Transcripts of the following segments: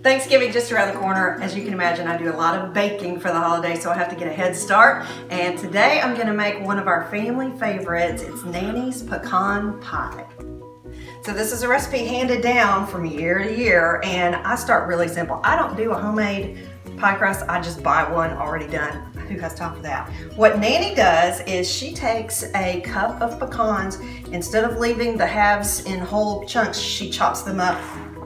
Thanksgiving just around the corner. As you can imagine, I do a lot of baking for the holiday, so I have to get a head start. And today I'm gonna make one of our family favorites. It's Nanny's pecan pie. So this is a recipe handed down from year to year, and I start really simple. I don't do a homemade pie crust, I just buy one already done. Who has time for that? What Nanny does is she takes a cup of pecans, instead of leaving the halves in whole chunks, she chops them up,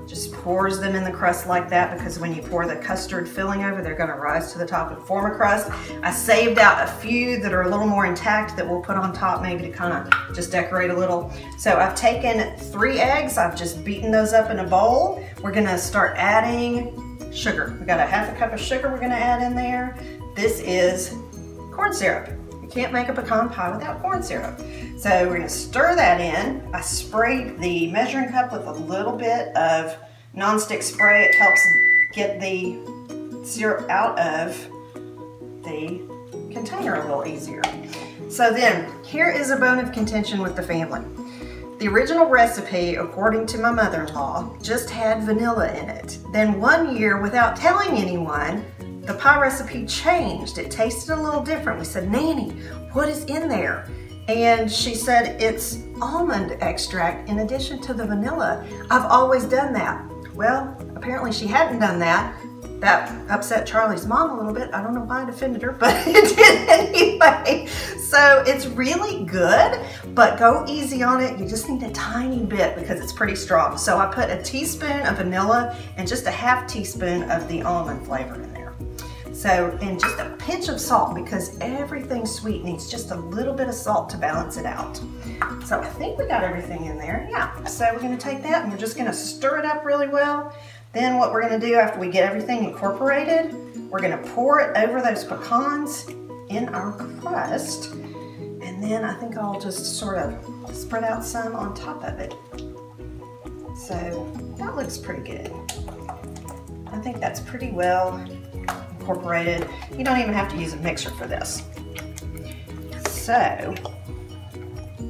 just pours them in the crust like that, because when you pour the custard filling over, they're gonna rise to the top and form a crust. I saved out a few that are a little more intact that we'll put on top maybe to kind of just decorate a little. So I've taken 3 eggs, I've just beaten those up in a bowl. We're gonna start adding sugar. We got a half a cup of sugar we're gonna add in there. This is corn syrup. You can't make a pecan pie without corn syrup. So we're gonna stir that in. I sprayed the measuring cup with a little bit of nonstick spray. It helps get the syrup out of the container a little easier. So then, here is a bone of contention with the family. The original recipe, according to my mother-in-law, just had vanilla in it. Then one year, without telling anyone, the pie recipe changed. It tasted a little different. We said, Nanny, what is in there? And she said, it's almond extract in addition to the vanilla. I've always done that. Well, apparently she hadn't done that. That upset Charlie's mom a little bit. I don't know why it offended her, but it did anyway. So it's really good, but go easy on it. You just need a tiny bit because it's pretty strong. So I put a teaspoon of vanilla and just a half teaspoon of the almond flavor in there. So, and just a pinch of salt, because everything sweet needs just a little bit of salt to balance it out. So I think we got everything in there. Yeah, so we're gonna take that and we're just gonna stir it up really well. Then what we're gonna do after we get everything incorporated, we're gonna pour it over those pecans in our crust. And then I think I'll just sort of spread out some on top of it. So that looks pretty good. I think that's pretty well incorporated. You don't even have to use a mixer for this. So,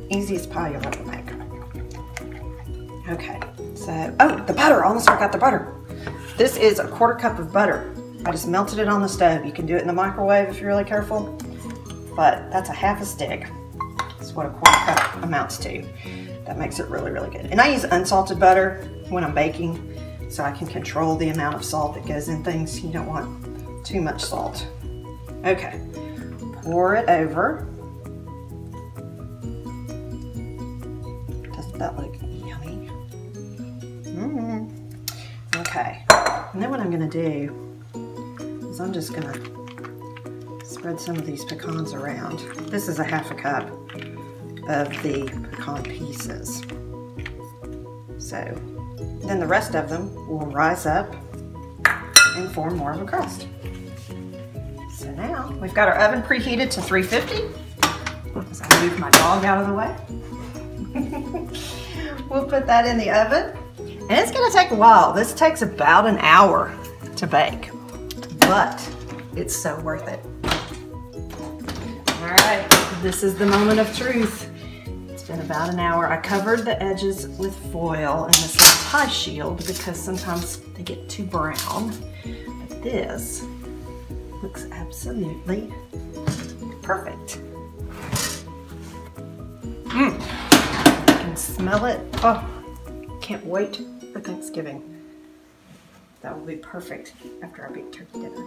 easiest pie you'll ever make. Okay, so, oh, the butter, I almost forgot the butter. This is a 1/4 cup of butter. I just melted it on the stove. You can do it in the microwave if you're really careful, but that's a half a stick. That's what a 1/4 cup amounts to. That makes it really, really good. And I use unsalted butter when I'm baking, so I can control the amount of salt that goes in things. You don't want too much salt. Okay, pour it over. Doesn't that look yummy? Okay, and then what I'm gonna do is I'm just gonna spread some of these pecans around. This is a half a cup of the pecan pieces. So then the rest of them will rise up and form more of a crust. So now we've got our oven preheated to 350. As I move my dog out of the way. We'll put that in the oven. And it's gonna take a while. This takes about an hour to bake, but it's so worth it. All right, this is the moment of truth. It's been about an hour. I covered the edges with foil and this little pie shield because sometimes they get too brown. But this looks absolutely perfect. You can smell it. Oh, can't wait for Thanksgiving. That will be perfect after our big turkey dinner.